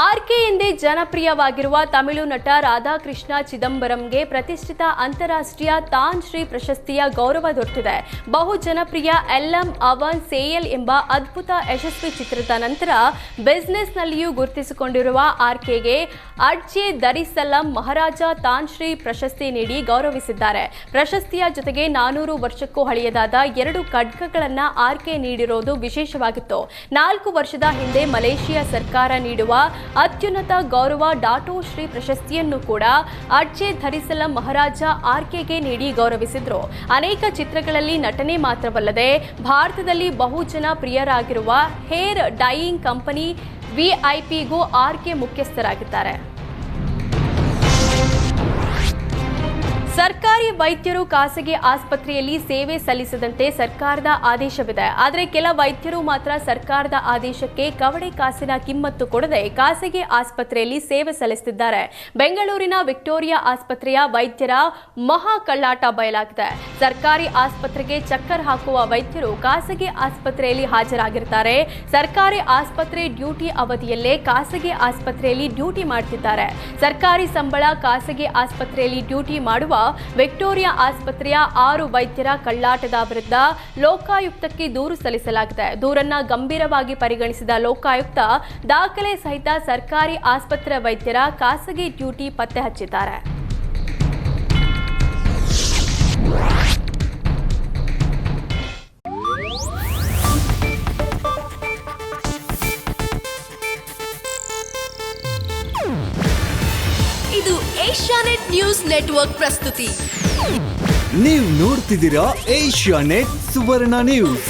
RK ಎಂದೇ ಜನಪ್ರಿಯವಾಗಿರುವ ತಮಿಳು ನಟ ರಾಧಾಕೃಷ್ಣ ಚಿದಂಬರಂಗೆ ಪ್ರತಿಷ್ಠಿತ ಅಂತಾರಾಷ್ಟ್ರೀಯ ತಾನ್ ಶ್ರೀ ಪ್ರಶಸ್ತಿಯ ಗೌರವ ದೊರೆತಿದೆ. ಬಹು ಜನಪ್ರಿಯ ಎಲ್ಎಂ ಅವನ್ ಸೇಯಲ್ ಎಂಬ ಅದ್ಭುತ ಯಶಸ್ವಿ ಚಿತ್ರದ ನಂತರ ಬಿಸಿನೆಸ್ನಲ್ಲಿಯೂ ಗುರುತಿಸಿಕೊಂಡಿರುವ ಆರ್ಕೆಗೆ ಅಡ್ಜೆ ದರಿಸಲಂ ಮಹಾರಾಜ ತಾನ್ ಶ್ರೀ ಪ್ರಶಸ್ತಿ ನೀಡಿ ಗೌರವಿಸಿದ್ದಾರೆ. ಪ್ರಶಸ್ತಿಯ ಜೊತೆಗೆ 400 ವರ್ಷಕ್ಕೂ ಹಳೆಯದಾದ 2 ಖಡ್ಗಗಳನ್ನು ಆರ್ಕೆ ನೀಡಿರುವುದು ವಿಶೇಷವಾಗಿತ್ತು. 4 ವರ್ಷದ ಹಿಂದೆ ಮಲೇಷಿಯಾ ಸರ್ಕಾರ ನೀಡುವ ಅತ್ಯುನ್ನತ ಗೌರವ ಡಾಟೋ ಶ್ರೀ ಪ್ರಶಸ್ತಿಯನ್ನು ಕೂಡ ಅಡ್ಜೆ ಧರಿಸಲಂ ಮಹಾರಾಜ ಆರ್ಕೆಗೆ ನೀಡಿ ಗೌರವಿಸಿದ್ರು. ಅನೇಕ ಚಿತ್ರಗಳಲ್ಲಿ ನಟನೆ ಮಾತ್ರವಲ್ಲದೆ ಭಾರತದಲ್ಲಿ ಬಹುಜನ ಪ್ರಿಯರಾಗಿರುವ ಹೇರ್ ಡೈಯಿಂಗ್ ಕಂಪನಿ ವಿಐಪಿಗೂ ಆರ್ಕೆ ಮುಖ್ಯಸ್ಥರಾಗಿದ್ದಾರೆ. ಸರ್ಕಾರಿ ವೈದ್ಯರು ಖಾಸಗಿ ಆಸ್ಪತ್ರೆಯಲ್ಲಿ ಸೇವೆ ಸಲ್ಲಿಸದಂತೆ ಸರ್ಕಾರದ ಆದೇಶವಿದೆ. ಆದರೆ ಕೆಲ ವೈದ್ಯರು ಮಾತ್ರ ಸರ್ಕಾರದ ಆದೇಶಕ್ಕೆ ಕವಡೆ ಕಾಸಿನ ಕಿಮ್ಮತ್ತು ಕೊಡದೆ ಖಾಸಗಿ ಆಸ್ಪತ್ರೆಯಲ್ಲಿ ಸೇವೆ ಸಲ್ಲಿಸುತ್ತಿದ್ದಾರೆ. ಬೆಂಗಳೂರಿನ ವಿಕ್ಟೋರಿಯಾ ಆಸ್ಪತ್ರೆಯ ವೈದ್ಯರ ಮಹಾ ಕಳ್ಳಾಟ ಬಯಲಾಗಿದೆ. ಸರ್ಕಾರಿ ಆಸ್ಪತ್ರೆಗೆ ಚಕ್ಕರ್ ಹಾಕುವ ವೈದ್ಯರು ಖಾಸಗಿ ಆಸ್ಪತ್ರೆಯಲ್ಲಿ ಹಾಜರಾಗಿರುತ್ತಾರೆ. ಸರ್ಕಾರಿ ಆಸ್ಪತ್ರೆ ಡ್ಯೂಟಿ ಅವಧಿಯಲ್ಲೇ ಖಾಸಗಿ ಆಸ್ಪತ್ರೆಯಲ್ಲಿ ಡ್ಯೂಟಿ ಮಾಡುತ್ತಿದ್ದಾರೆ. ಸರ್ಕಾರಿ ಸಂಬಳ ಖಾಸಗಿ ಆಸ್ಪತ್ರೆಯಲ್ಲಿ ಡ್ಯೂಟಿ ಮಾಡುವ ವಿಕ್ಟೋರಿಯಾ ಆಸ್ಪತ್ರೆಯ 6 ವೈದ್ಯರ ಕಳ್ಳಾಟದ ವಿರುದ್ಧ ಲೋಕಾಯುಕ್ತಕ್ಕೆ ದೂರು ಸಲ್ಲಿಸಲಾಗಿದೆ. ದೂರನ್ನ ಗಂಭೀರವಾಗಿ ಪರಿಗಣಿಸಿದ ಲೋಕಾಯುಕ್ತ ದಾಖಲೆ ಸಹಿತ ಸರ್ಕಾರಿ ಆಸ್ಪತ್ರೆ ವೈದ್ಯರ ಖಾಸಗಿ ಡ್ಯೂಟಿ ಪತ್ತೆ ಹಚ್ಚಿದ್ದಾರೆ. ಇದು ಏಷ್ಯಾನೆಟ್ ನ್ಯೂಸ್ ನೆಟ್ವರ್ಕ್ ಪ್ರಸ್ತುತಿ. ನೀವು ನೋಡ್ತಿದ್ದೀರಾ ಏಷ್ಯಾನೆಟ್ ಸುವರ್ಣ ನ್ಯೂಸ್.